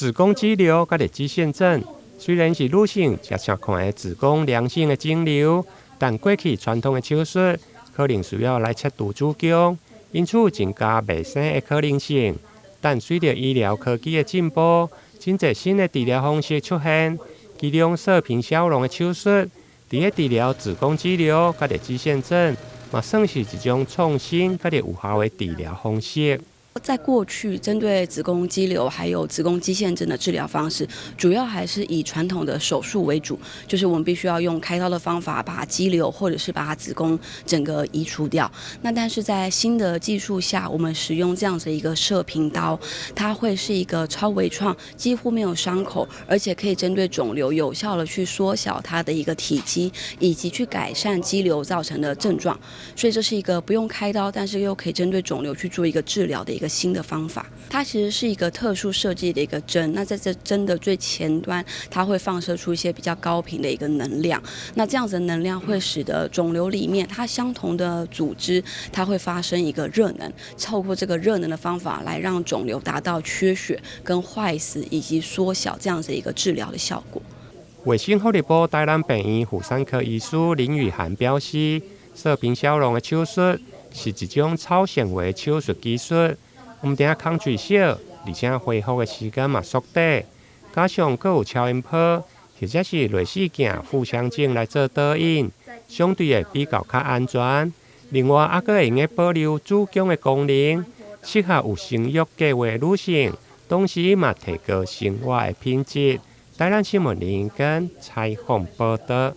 子宫肌瘤甲日肌腺症虽然是女性才常看的子宫良性的肿瘤，但过去传统的手术可能需要来切除子宫，因此增加未生的可能性。但随着医疗科技的进步，真侪新的治疗方式出现，其中射频消融的手术，伫咧治疗子宫肌瘤甲日肌腺症，嘛算是一种创新甲有效的治疗方式。在过去，针对子宫肌瘤还有子宫肌腺症的治疗方式，主要还是以传统的手术为主，就是我们必须要用开刀的方法把肌瘤或者是把子宫整个移除掉。那但是在新的技术下，我们使用这样子一个射频刀，它会是一个超微创，几乎没有伤口，而且可以针对肿瘤有效的去缩小它的一个体积，以及去改善肌瘤造成的症状。所以这是一个不用开刀，但是又可以针对肿瘤去做一个治疗的一个新的方法。它其实是一个特殊设计的一个针，那在这针的最前端，它会放射出一些比较高频的一个能量。那这样子的能量会使得肿瘤里面它相同的组织，它会发生一个热能，透过这个热能的方法来让肿瘤达到缺血跟坏死以及缩小这样子一个治疗的效果。卫生福利部台南病院妇产科医师林雨涵表示，射频消融的手术是一种超纤维手术技术，唔但空嘴小，而且恢复的时间嘛缩短，加上佫有超音波或者是类似镜腹腔镜来做导引，相对的比较较安全。另外，还佫会用保留子宫的功能，适合有生育计划的女性，同时嘛提高生活的品质。台南新闻林跟采访报道。